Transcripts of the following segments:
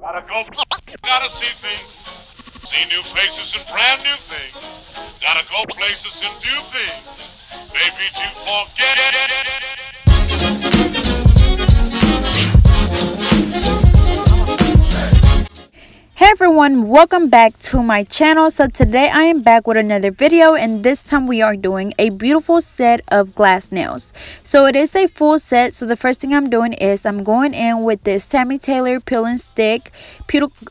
Gotta go, gotta see things, see new faces and brand new things. Gotta go places and do things, maybe to forget. Hey everyone, welcome back to my channel. So today I am back with another video, and this time we are doing a beautiful set of glass nails. So it is a full set. So the first thing I'm doing is I'm going in with this Tammy Taylor peel and stick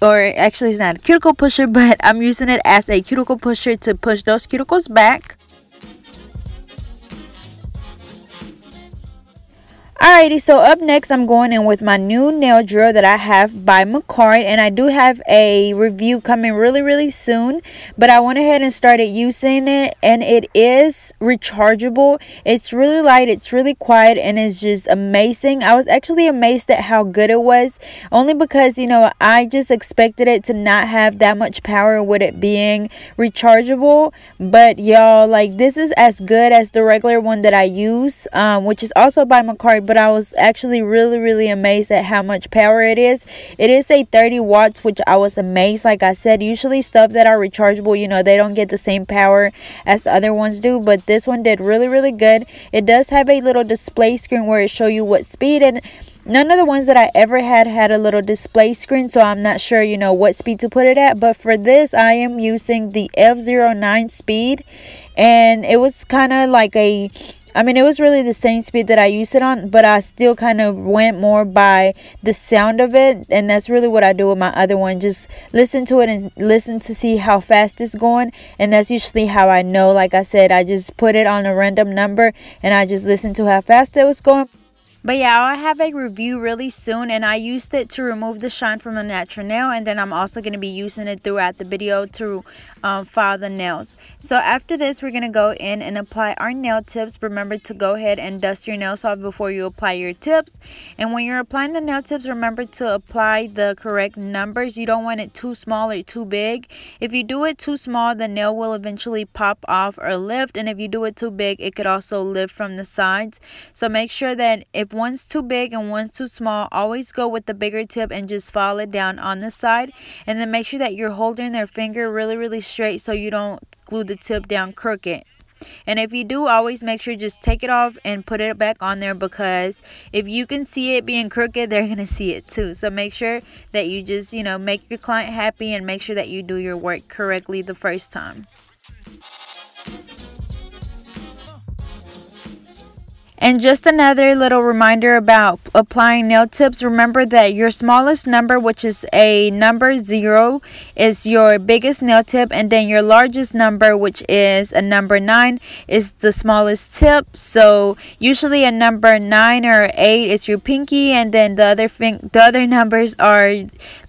or actually it's not a cuticle pusher, but I'm using it as a cuticle pusher to push those cuticles back. Alrighty, so up next I'm going in with my new nail drill that I have by Makartt, and I do have a review coming really soon, but I went ahead and started using it, and it is rechargeable. It's really light, it's really quiet, and it's just amazing. I was actually amazed at how good it was, only because, you know, I just expected it to not have that much power with it being rechargeable, but y'all, like, this is as good as the regular one that I use, which is also by Makartt, but I was actually really amazed at how much power it is. It is a 30 watts, which I was amazed. Like I said, usually stuff that are rechargeable, you know, they don't get the same power as other ones do, but this one did really good. It does have a little display screen where it show you what speed, and none of the ones that I ever had a little display screen, so I'm not sure, you know, what speed to put it at. But for this, I am using the F09 speed, and it was kind of like it was really the same speed that I used it on, but I still kind of went more by the sound of it, and that's really what I do with my other one. Just listen to it and listen to see how fast it's going, and that's usually how I know. Like I said, I just put it on a random number, and I just listen to how fast it was going. But yeah, I'll have a review really soon, and I used it to remove the shine from the natural nail, and then I'm also going to be using it throughout the video to file the nails. So after this, we're going to go in and apply our nail tips. Remember to go ahead and dust your nails off before you apply your tips. And when you're applying the nail tips, remember to apply the correct numbers. You don't want it too small or too big. If you do it too small, the nail will eventually pop off or lift, and if you do it too big, it could also lift from the sides. So make sure that if one's too big and one's too small, always go with the bigger tip and just file it down on the side, and then make sure that you're holding their finger really straight so you don't glue the tip down crooked. And if you do, always make sure just take it off and put it back on there, because if you can see it being crooked, they're gonna see it too. So make sure that you just, you know, make your client happy and make sure that you do your work correctly the first time. And just another little reminder about applying nail tips. Remember that your smallest number, which is a number 0, is your biggest nail tip, and then your largest number, which is a number 9, is the smallest tip. So usually a number 9 or 8 is your pinky, and then the other numbers are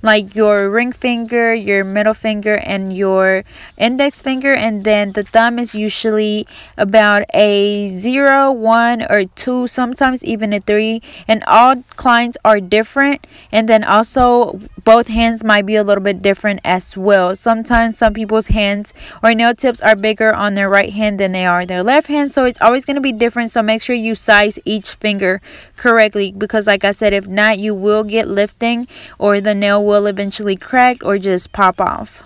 like your ring finger, your middle finger, and your index finger, and then the thumb is usually about a 0, 1, or 2, sometimes even a 3, and all clients are different. And then also both hands might be a little bit different as well. Sometimes some people's hands or nail tips are bigger on their right hand than they are their left hand, so it's always going to be different. So make sure you size each finger correctly, because like I said, if not, you will get lifting, or the nail will eventually crack or just pop off.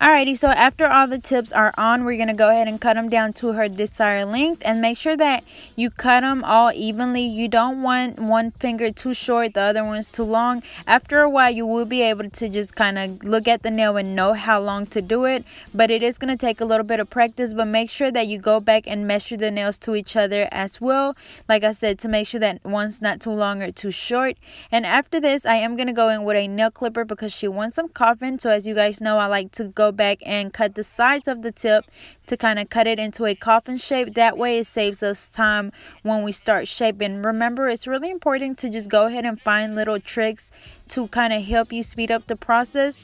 Alrighty, so after all the tips are on, we're going to go ahead and cut them down to her desired length, and make sure that you cut them all evenly. You don't want one finger too short, the other one's too long. After a while, you will be able to just kind of look at the nail and know how long to do it, but it is going to take a little bit of practice. But make sure that you go back and measure the nails to each other as well, like I said, to make sure that one's not too long or too short. And after this, I am going to go in with a nail clipper because she wants some coffin. So as you guys know, I like to go go back and cut the sides of the tip to kind of cut it into a coffin shape. That way it saves us time when we start shaping. Remember, it's really important to just go ahead and find little tricks to kind of help you speed up the process.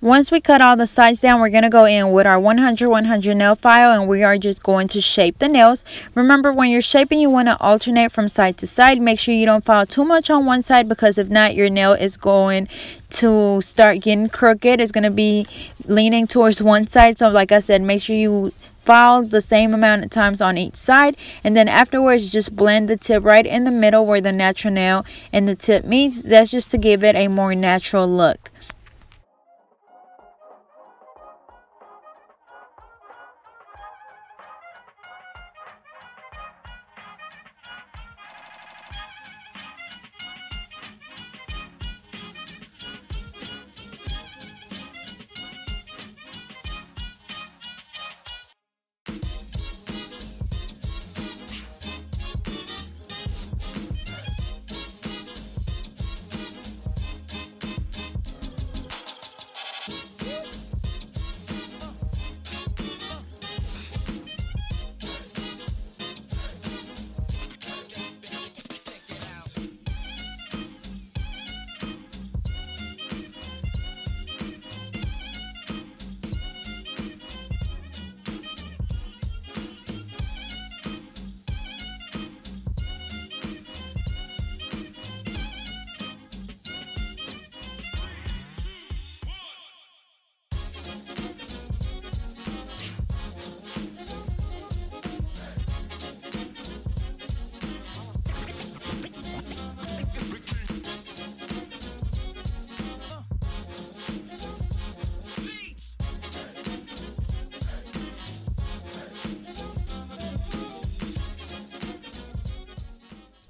Once we cut all the sides down, we're going to go in with our 100 nail file, and we are just going to shape the nails. Remember, when you're shaping, you want to alternate from side to side. Make sure you don't file too much on one side, because if not, your nail is going to start getting crooked. It's going to be leaning towards one side. So like I said, make sure you file the same amount of times on each side, and then afterwards just blend the tip right in the middle where the natural nail and the tip meets. That's just to give it a more natural look.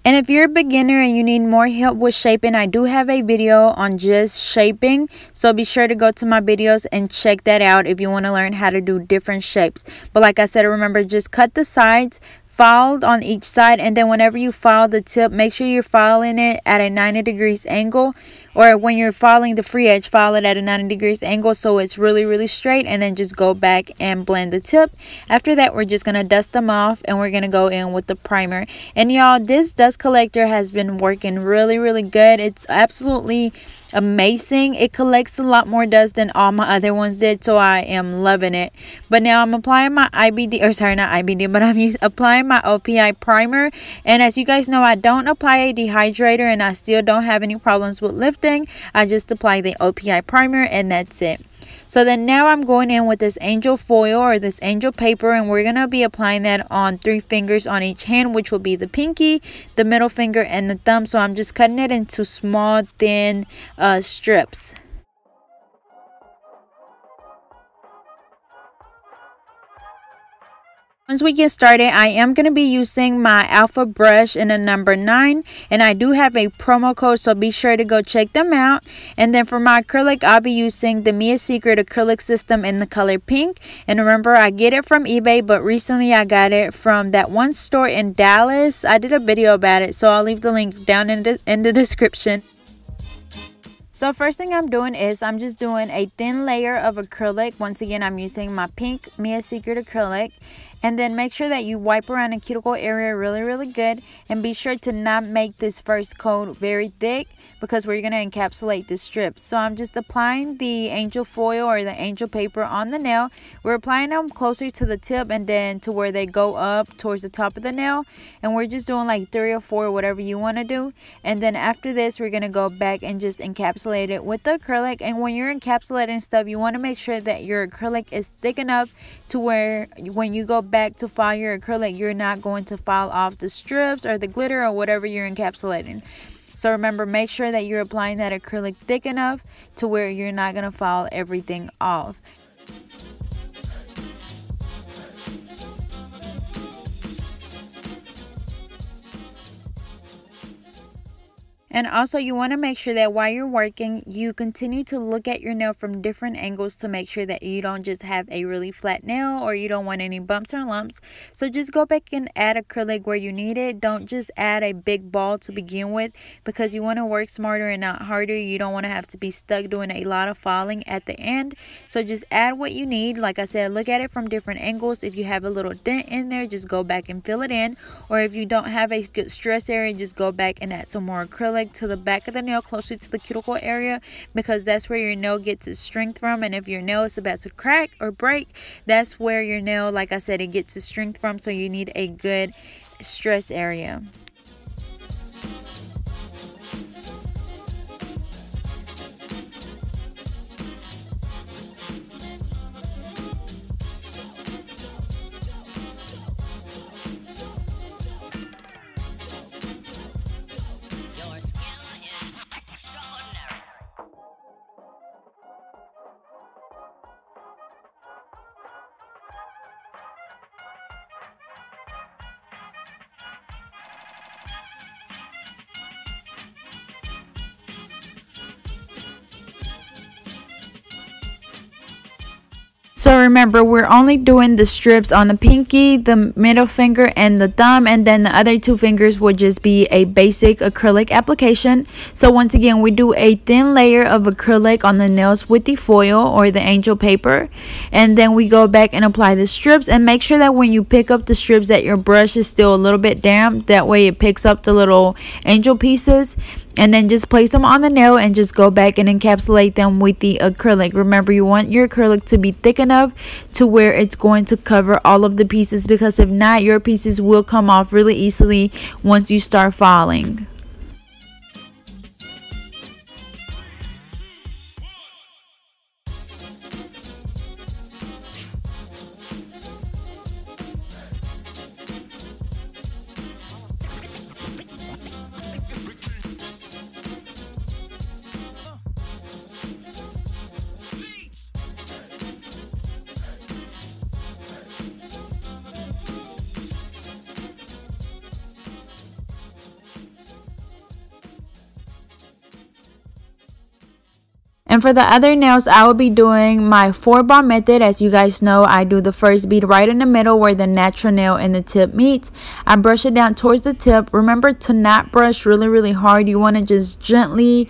And if you're a beginner and you need more help with shaping, I do have a video on just shaping. So be sure to go to my videos and check that out if you want to learn how to do different shapes. But like I said, remember, just cut the sides, filed on each side, and then whenever you file the tip, make sure you're filing it at a 90 degrees angle, or when you're filing the free edge, file it at a 90 degrees angle so it's really straight, and then just go back and blend the tip. After that, we're just gonna dust them off and we're gonna go in with the primer. And y'all, this dust collector has been working really good. It's absolutely amazing. It collects a lot more dust than all my other ones did, so I am loving it. But now I'm applying my IBD, or sorry, not IBD, but I'm applying my OPI primer. And as you guys know, I don't apply a dehydrator, and I still don't have any problems with lifting. I just apply the OPI primer, and that's it. So then now I'm going in with this angel foil, or this angel paper, and we're going to be applying that on 3 fingers on each hand, which will be the pinky, the middle finger, and the thumb. So I'm just cutting it into small, thin strips. Once we get started, I am going to be using my Alpha brush in a number 9, and I do have a promo code, so be sure to go check them out. And then for my acrylic, I'll be using the Mia Secret acrylic system in the color pink. And remember, I get it from eBay, but recently I got it from that one store in Dallas. I did a video about it, so I'll leave the link down in the description. So first thing I'm doing is I'm just doing a thin layer of acrylic. Once again, I'm using my pink Mia Secret acrylic. And then make sure that you wipe around the cuticle area really good. And be sure to not make this first coat very thick, because we're going to encapsulate the strips. So I'm just applying the angel foil, or the angel paper, on the nail. We're applying them closer to the tip and then to where they go up towards the top of the nail. And we're just doing like 3 or 4, whatever you want to do. And then after this, we're going to go back and just encapsulate it with the acrylic. And when you're encapsulating stuff, you want to make sure that your acrylic is thick enough to where when you go back to file your acrylic, you're not going to file off the strips or the glitter or whatever you're encapsulating. So remember, make sure that you're applying that acrylic thick enough to where you're not going to file everything off. And also you want to make sure that while you're working, you continue to look at your nail from different angles to make sure that you don't just have a really flat nail or you don't want any bumps or lumps. So just go back and add acrylic where you need it. Don't just add a big ball to begin with, because you want to work smarter and not harder. You don't want to have to be stuck doing a lot of filing at the end. So just add what you need. Like I said, look at it from different angles. If you have a little dent in there, just go back and fill it in. Or if you don't have a good stress area, just go back and add some more acrylic to the back of the nail, closer to the cuticle area, because that's where your nail gets its strength from. And if your nail is about to crack or break, that's where your nail, like I said, it gets its strength from. So you need a good stress area. So remember, we're only doing the strips on the pinky, the middle finger, and the thumb, and then the other two fingers would just be a basic acrylic application. So once again, we do a thin layer of acrylic on the nails with the foil or the angel paper, and then we go back and apply the strips. And make sure that when you pick up the strips that your brush is still a little bit damp, that way it picks up the little angel pieces. And then just place them on the nail and just go back and encapsulate them with the acrylic. Remember, you want your acrylic to be thick enough to where it's going to cover all of the pieces, because if not, your pieces will come off really easily once you start filing. And for the other nails, I will be doing my 4-bar method. As you guys know, I do the first bead right in the middle where the natural nail and the tip meets. I brush it down towards the tip. Remember to not brush really hard. You want to just gently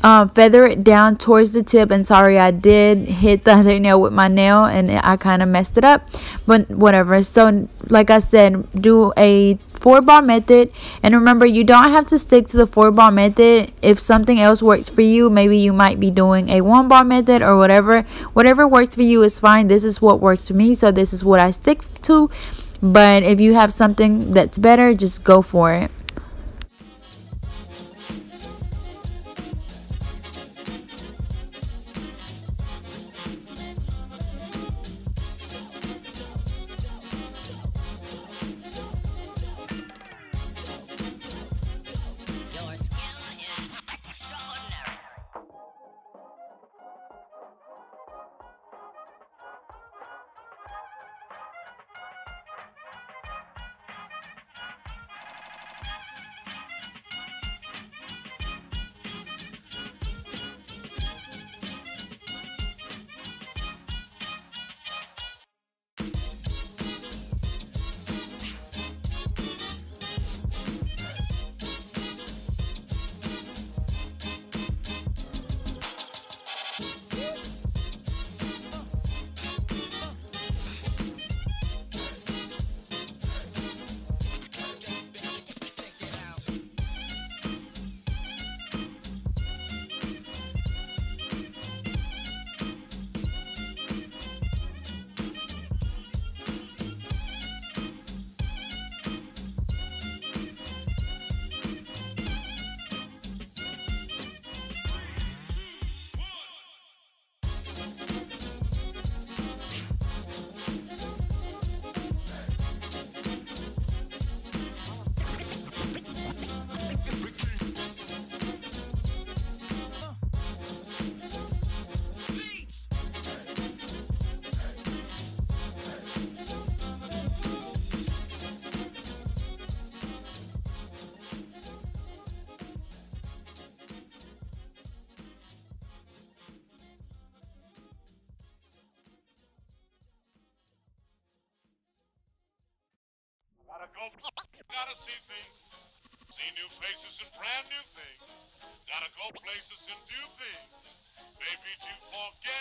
feather it down towards the tip. And sorry, I did hit the other nail with my nail and I kind of messed it up, but whatever. So like I said, do a 4-bar method, and remember, you don't have to stick to the 4-bar method. If something else works for you, maybe you might be doing a 1-bar method or whatever works for you is fine. This is what works for me, so this is what I stick to. But if you have something that's better, just go for it. gotta see things, see new faces and brand new things. Gotta go places and do things, maybe to forget.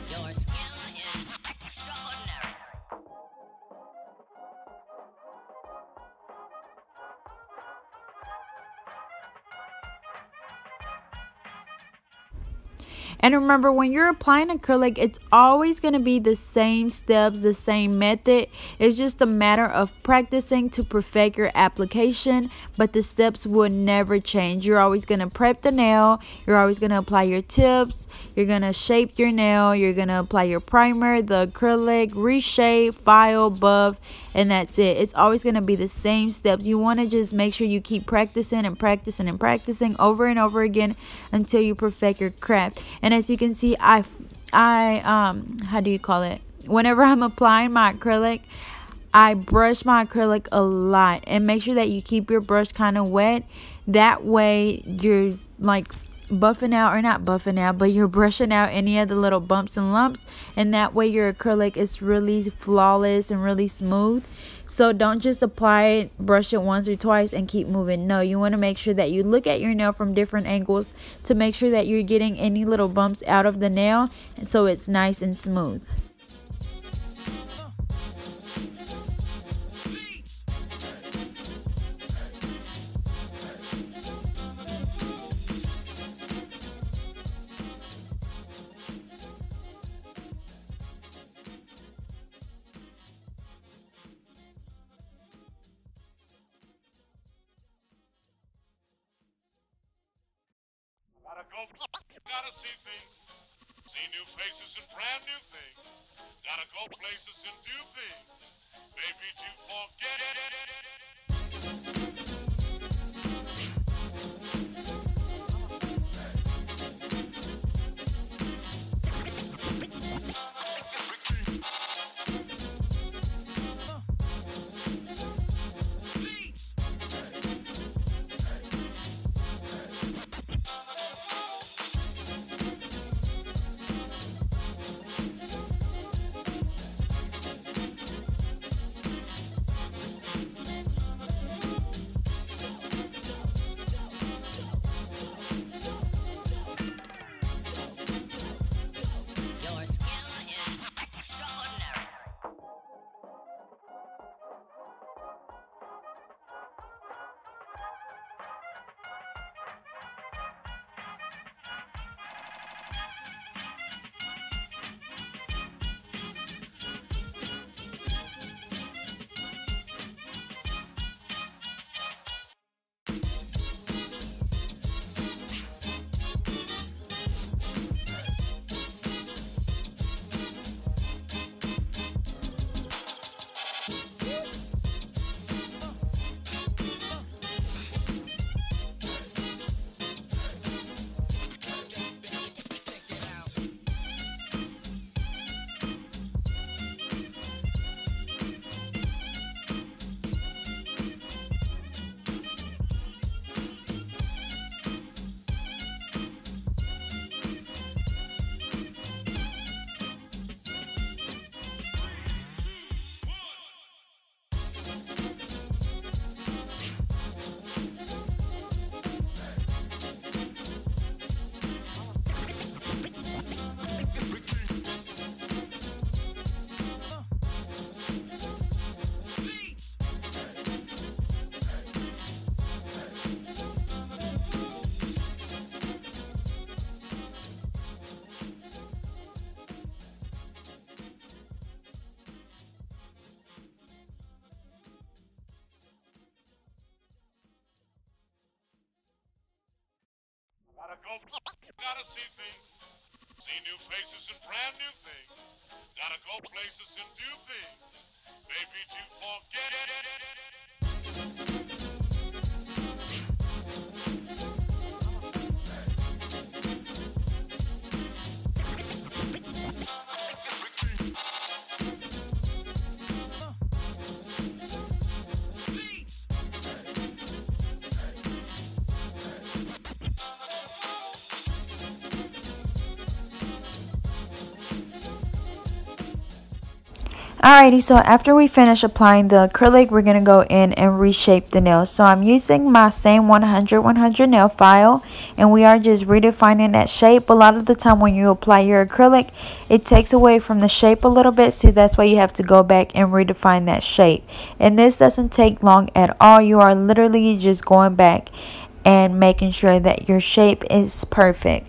Your skill is extraordinary. And remember, when you're applying acrylic, it's always going to be the same steps, the same method. It's just a matter of practicing to perfect your application, but the steps will never change. You're always going to prep the nail. You're always going to apply your tips. You're going to shape your nail. You're going to apply your primer, the acrylic, reshape, file, buff, and that's it. It's always going to be the same steps. You want to just make sure you keep practicing and practicing and practicing over and over again until you perfect your craft. And as you can see, I how do you call it? Whenever I'm applying my acrylic, I brush my acrylic a lot, and make sure that you keep your brush kind of wet. That way you're like buffing out, or not buffing out, but you're brushing out any of the little bumps and lumps, and that way your acrylic is really flawless and really smooth. So don't just apply it, brush it once or twice and keep moving. No, you want to make sure that you look at your nail from different angles to make sure that you're getting any little bumps out of the nail, and so it's nice and smooth. Gotta see things, see new faces and brand new things. Gotta go places and do things, maybe to Your skill is extraordinary. gotta gotta see things, see new faces and brand new things. Gotta go places and do things. Maybe to forget. Alrighty, so after we finish applying the acrylic, we're going to go in and reshape the nails. So I'm using my same 100 nail file, and we are just redefining that shape. A lot of the time when you apply your acrylic, it takes away from the shape a little bit, so that's why you have to go back and redefine that shape. And this doesn't take long at all. You are literally just going back and making sure that your shape is perfect.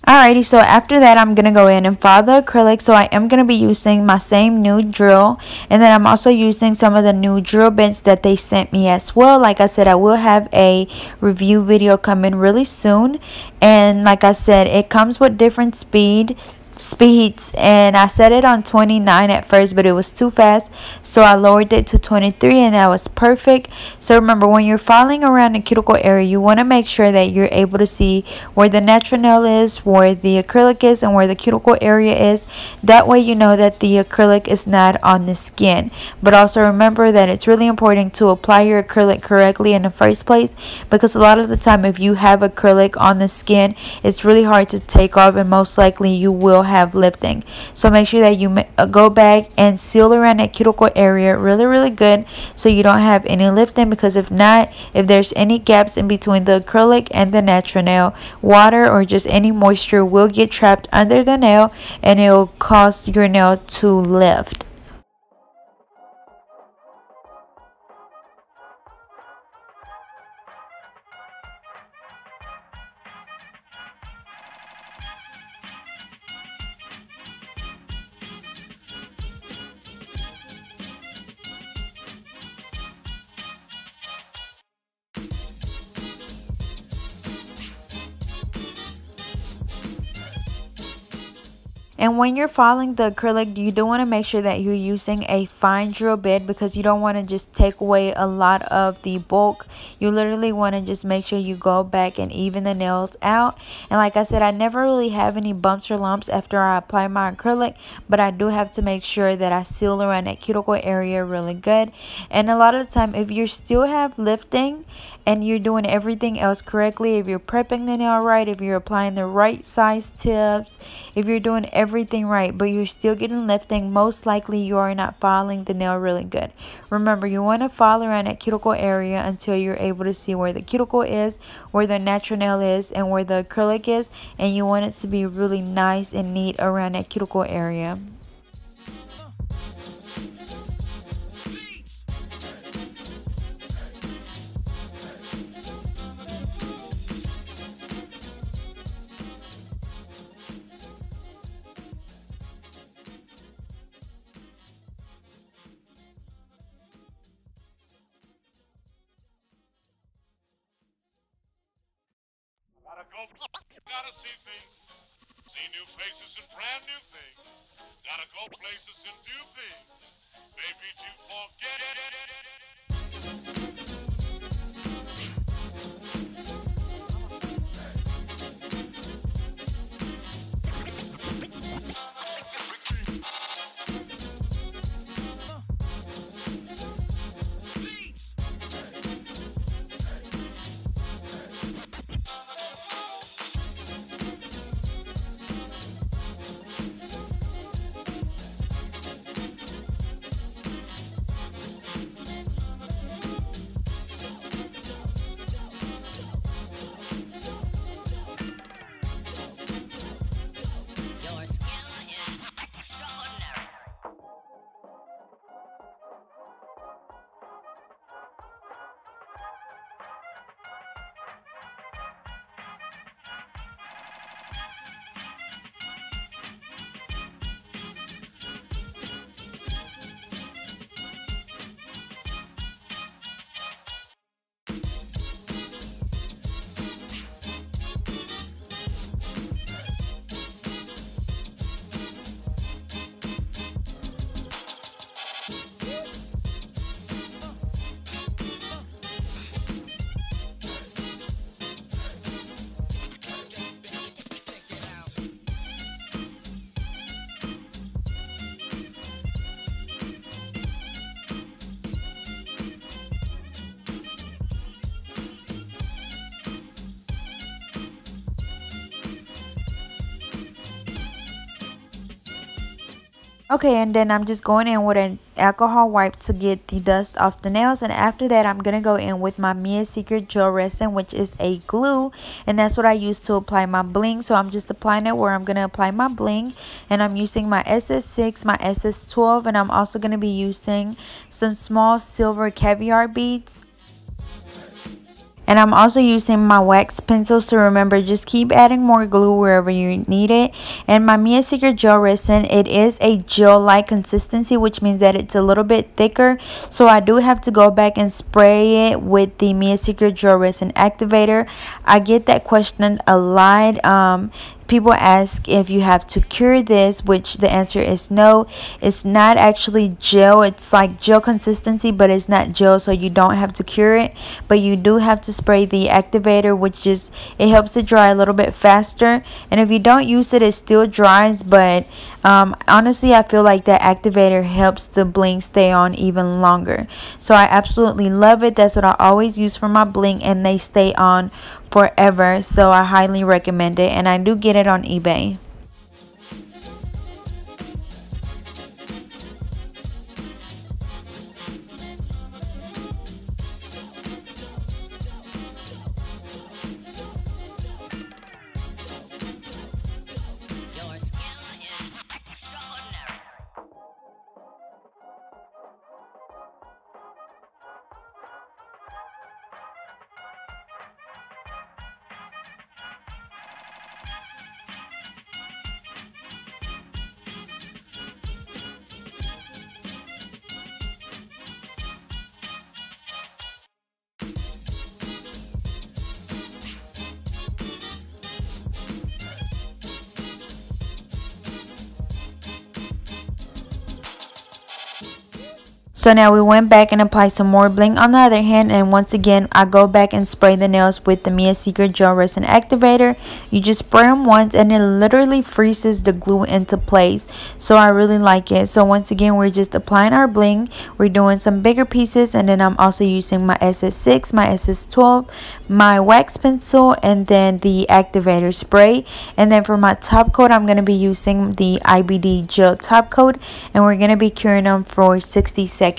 Alrighty, so after that, I'm going to go in and file the acrylic. So I am going to be using my same new drill. And then I'm also using some of the new drill bits that they sent me as well. Like I said, I will have a review video coming really soon. And like I said, it comes with different speeds, and I set it on 29 at first, but it was too fast, so I lowered it to 23, and that was perfect. So remember, when you're filing around the cuticle area, you want to make sure that you're able to see where the natural nail is, where the acrylic is, and where the cuticle area is. That way you know that the acrylic is not on the skin. But also remember that it's really important to apply your acrylic correctly in the first place, because a lot of the time if you have acrylic on the skin, it's really hard to take off, and most likely you will have lifting. So make sure that you go back and seal around that cuticle area really good, so you don't have any lifting, because if not, if there's any gaps in between the acrylic and the natural nail, water or just any moisture will get trapped under the nail, and it will cause your nail to lift. And when you're filing the acrylic, you do want to make sure that you're using a fine drill bit, because you don't want to just take away a lot of the bulk. You literally want to just make sure you go back and even the nails out. And like I said, I never really have any bumps or lumps after I apply my acrylic, but I do have to make sure that I seal around that cuticle area really good. And a lot of the time, if you still have lifting and you're doing everything else correctly, if you're prepping the nail right, if you're applying the right size tips, if you're doing everything right, but you're still getting lifting, most likely you are not filing the nail really good. Remember, you want to file around that cuticle area until you're able to see where the cuticle is, where the natural nail is, and where the acrylic is, and you want it to be really nice and neat around that cuticle area. Gotta go. gotta see things, see new faces and brand new things. Gotta go places and do things. Maybe to forget. Your skill is extraordinary. Okay, and then I'm just going in with an alcohol wipe to get the dust off the nails, and after that I'm gonna go in with my Mia Secret Gel Resin, which is a glue, and that's what I use to apply my bling. So I'm just applying it where I'm gonna apply my bling, and I'm using my SS6, my SS12, and I'm also gonna be using some small silver caviar beads. And I'm also using my wax pencils to remember, just keep adding more glue wherever you need it. And my Mia Secret Gel Resin, it is a gel-like consistency, which means that it's a little bit thicker. So I do have to go back and spray it with the Mia Secret Gel Resin activator. I get that question a lot. People ask if you have to cure this, which the answer is no. It's not actually gel. It's like gel consistency, but it's not gel, so you don't have to cure it. But you do have to spray the activator, which is, it helps it dry a little bit faster. And if you don't use it, it still dries, but honestly I feel like that activator helps the bling stay on even longer. So I absolutely love it. That's what I always use for my bling, and they stay on forever, so I highly recommend it, and I do get it on eBay. Your skill is extraordinary. So now we went back and applied some more bling on the other hand, and once again I go back and spray the nails with the Mia Secret Gel Resin activator. You just spray them once and it literally freezes the glue into place, so I really like it. So once again we're just applying our bling, we're doing some bigger pieces, and then I'm also using my SS6, my SS12, my wax pencil, and then the activator spray. And then for my top coat I'm going to be using the IBD gel top coat, and we're going to be curing them for 60 seconds.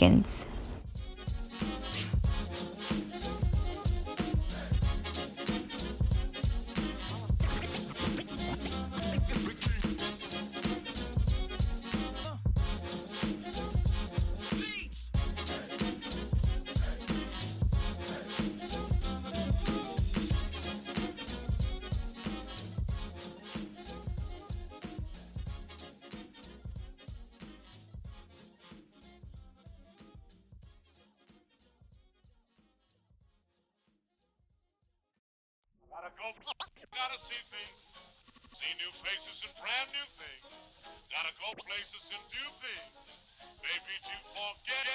Gotta go. Gotta see things, see new faces and brand new things. Gotta go places and do things. Maybe to forget.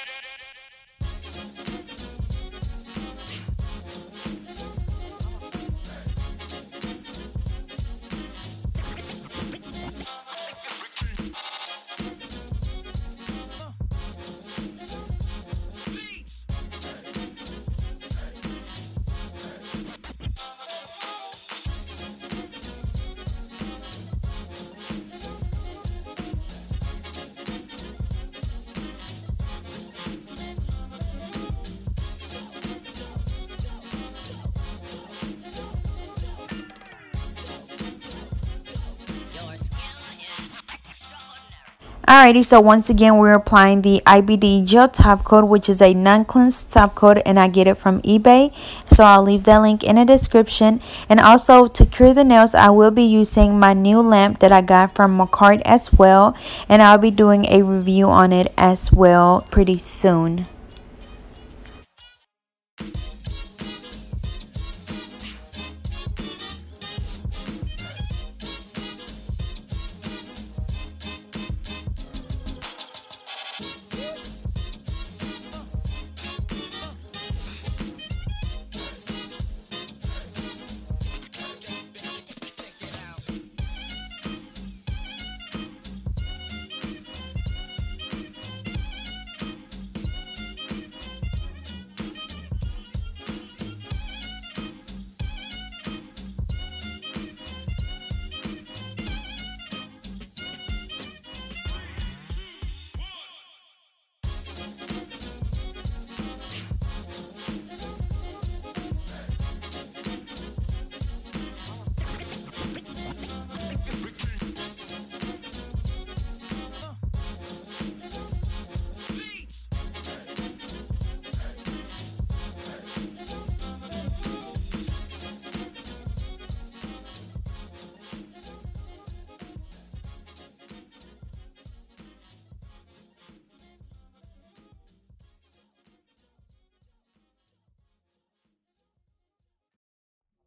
Your skill is extraordinary. Alrighty, so once again, we're applying the IBD gel top coat, which is a non-cleansed top coat, and I get it from eBay. So I'll leave that link in the description. And also, to cure the nails, I will be using my new lamp that I got from Makartt as well. And I'll be doing a review on it as well pretty soon.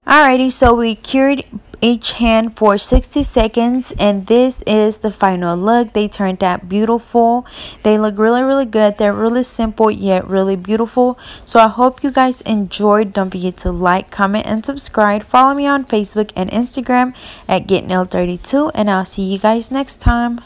Alrighty, so we cured each hand for 60 seconds, and this is the final look. They turned out beautiful. They look really good. They're really simple yet really beautiful. So I hope you guys enjoyed. Don't forget to like, comment, and subscribe. Follow me on Facebook and Instagram at GetNailed32, and I'll see you guys next time.